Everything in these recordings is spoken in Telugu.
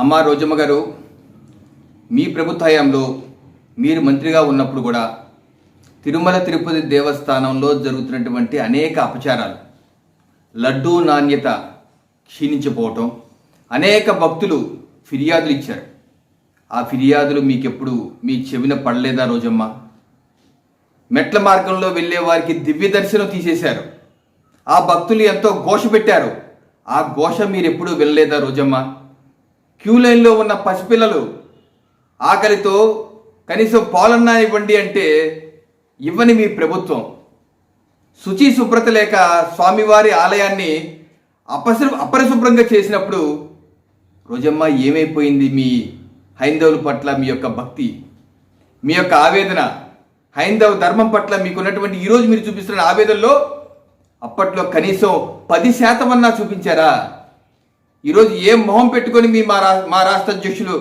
అమ్మ రోజమ్మ గారు, మీ ప్రభుత్వ హయాంలో మీరు మంత్రిగా ఉన్నప్పుడు కూడా తిరుమల తిరుపతి దేవస్థానంలో జరుగుతున్నటువంటి అనేక అపచారాలు, లడ్డూ నాణ్యత క్షీణించిపోవటం, అనేక భక్తులు ఫిర్యాదులు ఇచ్చారు. ఆ ఫిర్యాదులు మీకెప్పుడు మీ చెవిన పడలేదా రోజమ్మ? మెట్ల మార్గంలో వెళ్ళే వారికి దివ్య దర్శనం తీసేశారు. ఆ భక్తులు ఎంతో ఘోష పెట్టారు. ఆ ఘోష మీరు ఎప్పుడూ వెళ్ళలేదా రోజమ్మ? క్యూ లైన్లో ఉన్న పసిపిల్లలు ఆకలితో కనీసం పాలన్నా ఇవ్వండి అంటే ఇవ్వని మీ ప్రభుత్వం, శుచి శుభ్రత లేక స్వామివారి ఆలయాన్ని అపరిశుభ్రంగా చేసినప్పుడు రోజమ్మ ఏమైపోయింది మీ హైందవుల పట్ల మీ యొక్క భక్తి, మీ యొక్క ఆవేదన, హైందవ ధర్మం పట్ల మీకున్నటువంటి ఈరోజు మీరు చూపిస్తున్న ఆవేదనలో అప్పట్లో కనీసం 10% అన్నా చూపించారా? ఈరోజు ఏం మొహం పెట్టుకొని మా రాష్ట్ర అధ్యక్షులు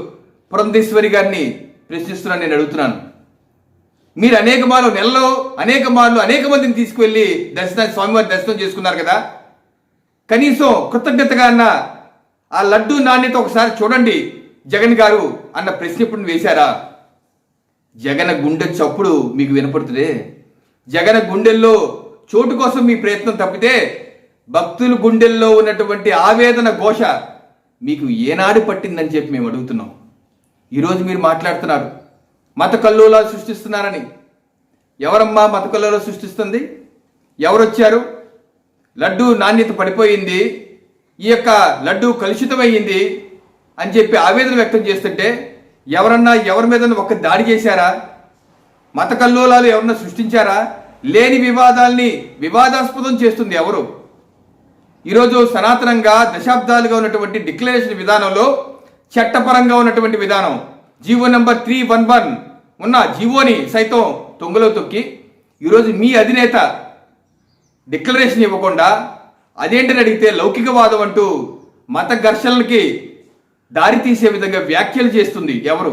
పురంధేశ్వరి గారిని ప్రశ్నిస్తున్నాను, నేను అడుగుతున్నాను. మీరు అనేక మార్లు అనేక మందిని తీసుకువెళ్ళి స్వామివారి దర్శనం చేసుకున్నారు కదా, కనీసం కృతజ్ఞతగా అన్న ఆ లడ్డూ నాణ్యత ఒకసారి చూడండి జగన్ గారు అన్న ప్రశ్న ఇప్పుడు వేశారా? జగన్ గుండె చప్పుడు మీకు వినపడుతుందే. జగన్ గుండెల్లో చోటు కోసం మీ ప్రయత్నం తప్పితే భక్తుల గుండెల్లో ఉన్నటువంటి ఆవేదన ఘోష మీకు ఏనాడు పట్టిందని చెప్పి మేము అడుగుతున్నాం. ఈరోజు మీరు మాట్లాడుతున్నారు మత కల్లోలాలు సృష్టిస్తున్నారని. ఎవరమ్మా మత కల్లోలాలు సృష్టిస్తుంది? ఎవరొచ్చారు? లడ్డూ నాణ్యత పడిపోయింది, ఈ యొక్క లడ్డూ కలుషితమయ్యింది అని చెప్పి ఆవేదన వ్యక్తం చేస్తుంటే ఎవరన్నా ఎవరి మీద ఒక్క దాడి చేశారా? మత కల్లోలాలు ఎవరన్నా సృష్టించారా? లేని వివాదాల్ని వివాదాస్పదం చేస్తుంది ఎవరు? ఈరోజు సనాతనంగా దశాబ్దాలుగా ఉన్నటువంటి డిక్లరేషన్ విధానంలో చట్టపరంగా ఉన్నటువంటి విధానం జీవో నెంబర్ 311 ఉన్న జీవోని సైతం తొంగలో తొక్కి ఈరోజు మీ అధినేత డిక్లరేషన్ ఇవ్వకుండా అదేంటని అడిగితే లౌకికవాదం అంటూ మత ఘర్షణలకి దారి తీసే విధంగా వ్యాఖ్యలు చేస్తుంది ఎవరు?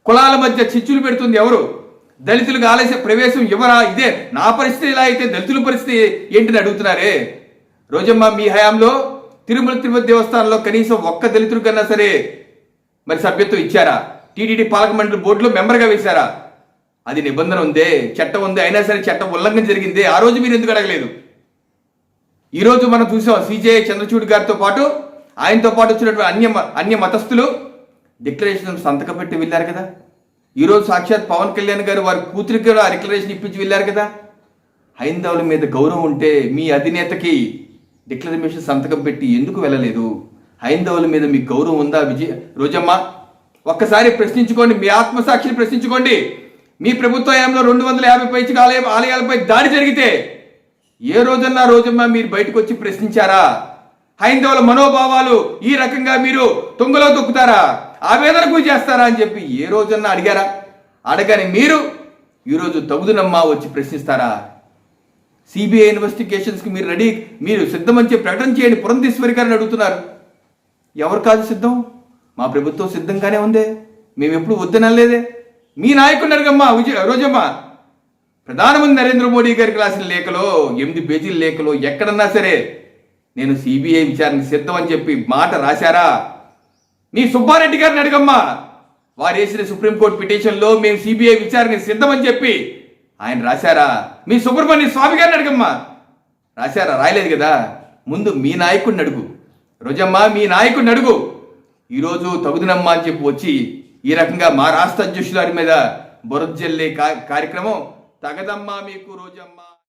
కులాల మధ్య చిచ్చులు పెడుతుంది ఎవరు? దళితులకు ఆలస్య ప్రవేశం ఇవ్వరా? ఇదే నా పరిస్థితి ఇలా అయితే దళితుల పరిస్థితి ఏంటని అడుగుతున్నారే. రోజమ్మ, మీ హయాంలో తిరుమల తిరుపతి దేవస్థానంలో కనీసం ఒక్క దళితుడి కన్నా సరే మరి సభ్యత్వం ఇచ్చారా? టీటీడీ పాలక మండలి బోర్డులో మెంబర్గా వేశారా? అది నిబంధన ఉందే, చట్టం ఉంది, అయినా సరే చట్టం ఉల్లంఘన జరిగిందే. ఆ రోజు మీరు ఎందుకు అడగలేదు? ఈరోజు మనం చూసాం సిజే చంద్రచూడ్ గారితో పాటు ఆయనతో పాటు వచ్చినటువంటి అన్య మతస్థులు డిక్లరేషన్ సంతకం పెట్టి వెళ్ళారు కదా. ఈరోజు సాక్షాత్ పవన్ కళ్యాణ్ గారు వారి కూతురికి కూడా డిక్లరేషన్ ఇప్పించి వెళ్ళారు కదా. హైందవుల మీద గౌరవం ఉంటే మీ అధినేతకి డిక్లరేషన్ సంతకం పెట్టి ఎందుకు వెళ్ళలేదు? హైందవుల మీద మీకు గౌరవం ఉందా? రోజమ్మ, ఒక్కసారి ప్రశ్నించుకోండి, మీ ఆత్మసాక్షిని ప్రశ్నించుకోండి. మీ ప్రభుత్వ హయాంలో 250 పైచిక ఆలయాలపై దాడి జరిగితే ఏ రోజన్నా రోజమ్మ మీరు బయటకు వచ్చి ప్రశ్నించారా? హైందవుల మనోభావాలు ఈ రకంగా మీరు తొంగలో తొక్కుతారా, ఆవేదన గురి చేస్తారా అని చెప్పి ఏ రోజన్నా అడిగారా? అడగని మీరు ఈరోజు తగుదునమ్మా వచ్చి ప్రశ్నిస్తారా? సిబిఐ ఇన్వెస్టిగేషన్స్కి మీరు సిద్ధమని చెప్పి ప్రకటన చేయండి పురంధేశ్వరి గారిని అడుగుతున్నారు. ఎవరు కాదు సిద్ధం? మా ప్రభుత్వం సిద్ధంగానే ఉందే, మేము ఎప్పుడు వద్దనలేదే. మీ నాయకుడు అడగమ్మా రోజమ్మ. ప్రధానమంత్రి నరేంద్ర మోడీ గారికి రాసిన లేఖలో 8 పేజీల లేఖలో ఎక్కడన్నా సరే నేను సిబిఐ విచారణకు సిద్ధం అని చెప్పి మాట రాశారా? మీ సుబ్బారెడ్డి గారిని అడగమ్మా. వారు వేసిన సుప్రీంకోర్టు పిటిషన్లో మేము సిబిఐ విచారణకు సిద్ధమని చెప్పి ఆయన రాశారా? మీ సుబ్రహ్మణ్య స్వామి గారిని అడగమ్మా. రాశారా? రాయలేదు కదా. ముందు మీ నాయకుడిని అడుగు రోజమ్మ, మీ నాయకుడిని అడుగు. ఈరోజు తగుదునమ్మా అని చెప్పి వచ్చి ఈ రకంగా మా రాష్ట్ర అధ్యక్షుల మీద బురద జల్లే కార్యక్రమం తగదమ్మా మీకు రోజమ్మ.